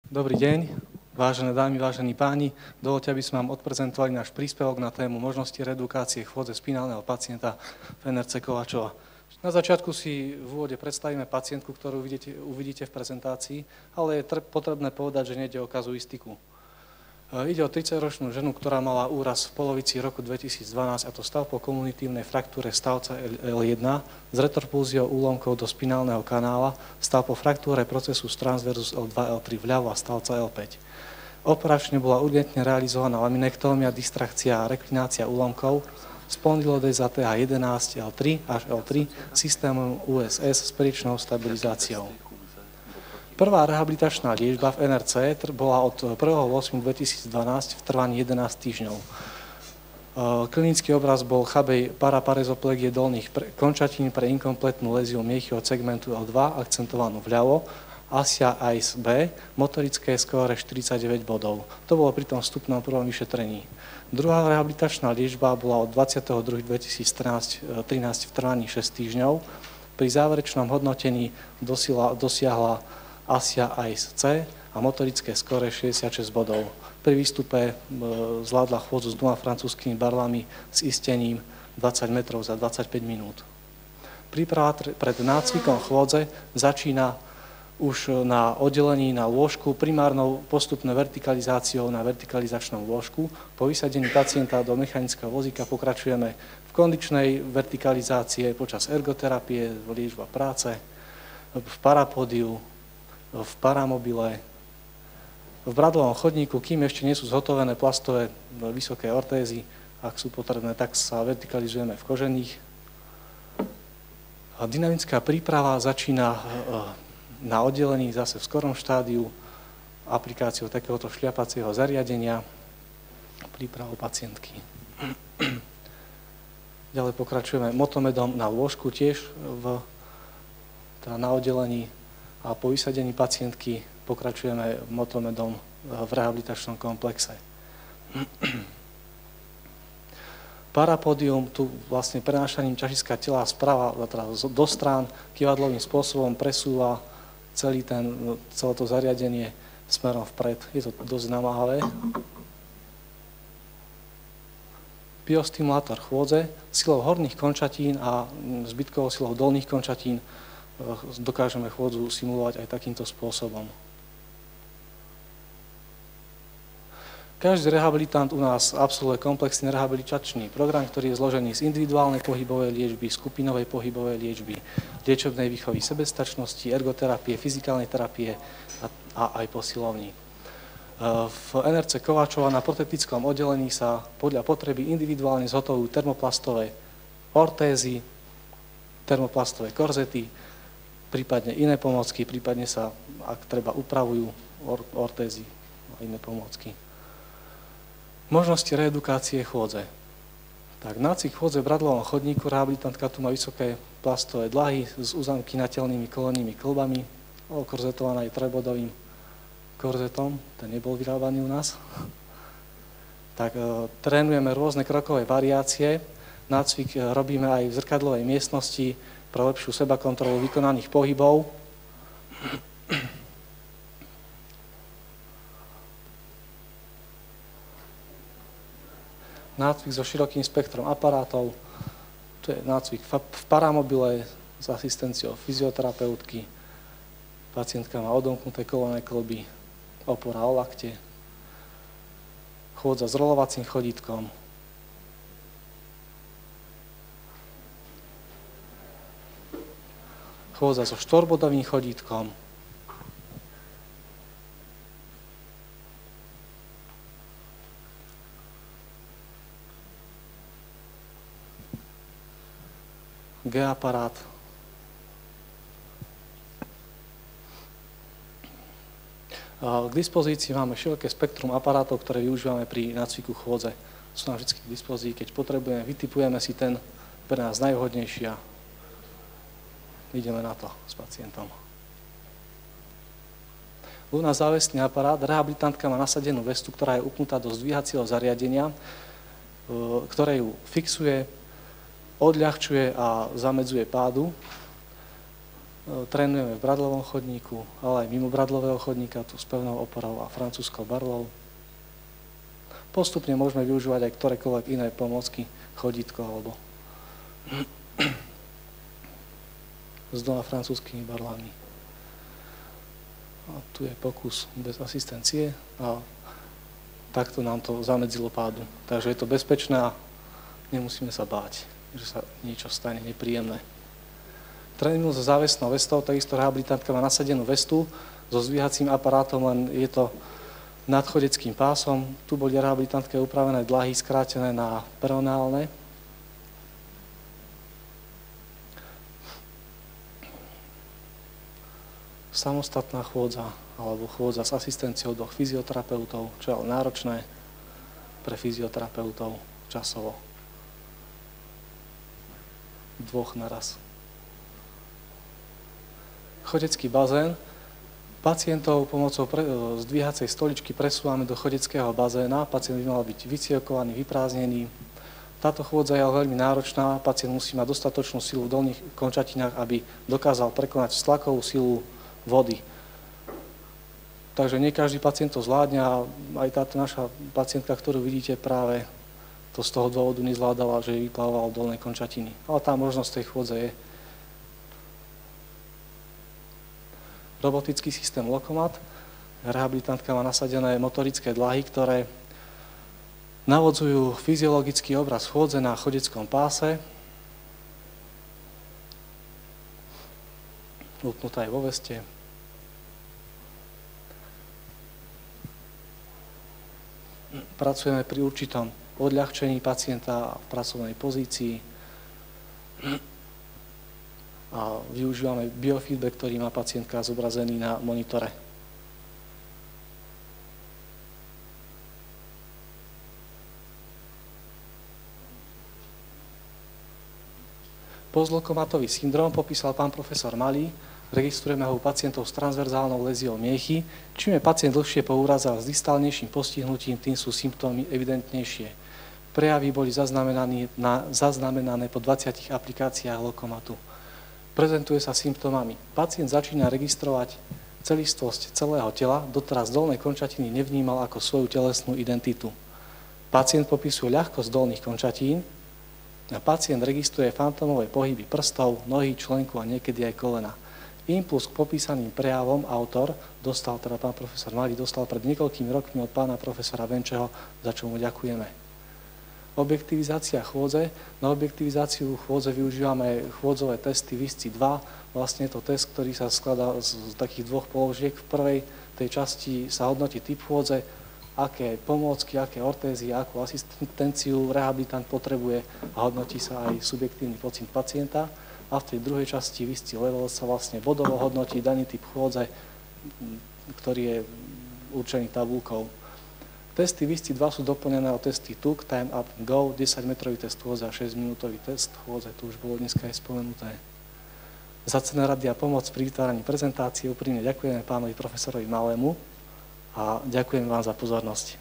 Dobrý deň, vážené dámy, vážení páni. Dovoľte, aby sme vám odprezentovali náš príspevok na tému možnosti reedukácie chôdze spinálneho pacienta v NRC Kovačova. Na začiatku si v úvode predstavíme pacientku, ktorú uvidíte v prezentácii, ale je potrebné povedať, že nejde o kazuistiku. Ide o 30-ročnú ženu, ktorá mala úraz v polovici roku 2012, a to stav po komunitívnej fraktúre stavca L1 s retorpulziou úlomkov do spinálneho kanála, stav po fraktúre procesu transversus L2, L3 vľavo a stavca L5. Operačne bola urgentne realizovaná laminektómia, distrakcia a reklinácia úlomkov, spondylodeza TH11 L3 až L3 systémom USS s peričnou stabilizáciou. Prvá rehabilitačná liečba v NRC bola od 1.8.2012 v trvaní 11 týždňov. Klinický obraz bol chabej paraparezoplegie dolných končatín pre inkompletnú léziu miechyho segmentu L2 akcentovanú vľavo, ASIA AIS B, motorické skóre 49 bodov. To bolo pri tom vstupnom prvom vyšetrení. Druhá rehabilitačná liečba bola od 22.2013 v trvaní 6 týždňov. Pri záverečnom hodnotení dosiahla ASIA AIS C a motorické skóre 66 bodov. Pri výstupe zvládla chôdzu s 2 francúzskými barlami s istením 20 metrov za 25 minút. Príprava pred nácvikom chôdze začína už na oddelení na lôžku, primárnou postupnou vertikalizáciou na vertikalizačnom lôžku. Po vysadení pacienta do mechanického vozíka pokračujeme v kondičnej vertikalizácie počas ergoterapie, liečba práce, v parapódiu, v paramobile, v bradlovom chodníku, kým ešte nie sú zhotovené plastové vysoké ortézy. Ak sú potrebné, tak sa vertikalizujeme v kožených. A dynamická príprava začína na oddelení zase v skorom štádiu aplikáciou takéhoto šľapacieho zariadenia, prípravou pacientky. Ďalej pokračujeme motomedom na lôžku tiež na oddelení. A po vysadení pacientky pokračujeme motomedom v rehabilitačnom komplexe. Parapódium tu vlastne prenášaním ťažiska tela sprava do strán kyvadlovým spôsobom presúva celé to zariadenie smerom vpred. Je to dosť namáhavé. Biostimulátor chôdze silou horných končatín a zbytkovou silou dolných končatín dokážeme chôdzu simulovať aj takýmto spôsobom. Každý rehabilitant u nás absolvuje komplexný rehabilitačný program, ktorý je zložený z individuálnej pohybovej liečby, skupinovej pohybovej liečby, liečebnej výchovy sebestačnosti, ergoterapie, fyzikálnej terapie a aj posilovní. V NRC Kovačova na protektickom oddelení sa podľa potreby individuálne zhotovujú termoplastové ortézy, termoplastové korzety, prípadne iné pomôcky, prípadne sa, ak treba, upravujú ortézy a iné pomôcky. Možnosti reedukácie chôdze. Tak, nácvik chôdze v bradlovom chodníku, rehabilitantka tu má vysoké plastové dlahy s uzamkinateľnými kolonnými klbami, okorzetovaná je trebodovým korzetom, ten nebol vyrábaný u nás. Tak, trénujeme rôzne krokové variácie, nácvik robíme aj v zrkadlovej miestnosti, pre lepšiu sebakontrolu vykonaných pohybov. Nácvik so širokým spektrom aparátov. Tu je nácvik v paramobile s asistenciou fyzioterapeutky. Pacientka má odomknuté kolenné kĺby, opora o lakte. Chôdza s rolovacím chodítkom. Chôdza so štvorbodovým chodítkom. G-aparát. K dispozícii máme široké spektrum aparátov, ktoré využívame pri nácviku chôdze. Sú nám vždy k dispozícii, keď potrebujeme, vytipujeme si ten pre nás najvhodnejší a ideme na to s pacientom. U nás závesný aparát, rehabilitantka má nasadenú vestu, ktorá je upnutá do zdvíhacieho zariadenia, ktoré ju fixuje, odľahčuje a zamedzuje pádu. Trénujeme v bradlovom chodníku, ale aj mimo bradlového chodníka, tu s pevnou oporou a francúzskou barlou. Postupne môžeme využívať aj ktorékoľvek iné pomôcky, chodítko alebo s dvoma francúzskými barlami. A tu je pokus bez asistencie a takto nám to zamedzilo pádu. Takže je to bezpečné a nemusíme sa báť, že sa niečo stane nepríjemné. Tréning so závesnou vestou, takisto rehabilitantka má nasadenú vestu so zdvíhacím aparátom, len je to nad chodeckým pásom. Tu boli rehabilitantke upravené dlahy skrátené na peronálne. Samostatná chôdza alebo chôdza s asistenciou dvoch fyzioterapeutov, čo je náročné pre fyzioterapeutov časovo. Dvoch naraz. Chodecký bazén. Pacientov pomocou zdvíhacej stoličky presúvame do chodeckého bazéna. Pacient by mal byť vyciekovaný, vyprázdnený. Táto chôdza je veľmi náročná. Pacient musí mať dostatočnú silu v dolných končatinách, aby dokázal prekonať tlakovú silu vody. Takže nie každý pacient to zvládne a aj táto naša pacientka, ktorú vidíte, práve to z toho dôvodu nezvládala, že jej vyplávalo dolné končatiny. Ale tá možnosť tej chôdze je. Robotický systém Lokomat. Rehabilitantka má nasadené motorické dlahy, ktoré navodzujú fyziologický obraz chôdze na chodeckom páse. Upnutá je vo veste. Pracujeme pri určitom odľahčení pacienta v pracovnej pozícii. A využívame biofeedback, ktorý má pacientka zobrazený na monitore. Postlokomatový syndrom popísal pán profesor Malý. Registrujeme ho u pacientov s transverzálnou léziou miechy. Čím je pacient dlhšie poúrazal s distálnejším postihnutím, tým sú symptómy evidentnejšie. Prejavy boli zaznamenané po 20 aplikáciách Lokomatu. Prezentuje sa symptómami. Pacient začína registrovať celistvosť celého tela, doteraz dolné končatiny nevnímal ako svoju telesnú identitu. Pacient popisuje ľahkosť dolných končatín a pacient registruje fantómové pohyby prstov, nohy, členku a niekedy aj kolena. Impuls k popísaným prejavom autor dostal, teda pán profesor Malý, dostal pred niekoľkými rokmi od pána profesora Venčeho, za čo mu ďakujeme. Objektivizácia chôdze. Na objektivizáciu chôdze využívame chôdzové testy VISCI 2. Vlastne je to test, ktorý sa skladá z takých dvoch položiek. V prvej tej časti sa hodnotí typ chôdze, aké pomôcky, aké ortézy, akú asistenciu rehabilitant potrebuje a hodnotí sa aj subjektívny pocit pacienta. A v tej druhej časti VISCI level sa vlastne bodovo hodnotí daný typ chôdze, ktorý je určený tabulkou. Testy VISCI 2 sú doplnené o testy TUG, Time Up, Go, 10-metrový test chôdze a 6-minútový test chôdze. To už bolo dneska aj spomenuté. Za cenné rady a pomoc pri vytváraní prezentácie úprimne ďakujeme pánovi profesorovi Malému a ďakujem vám za pozornosť.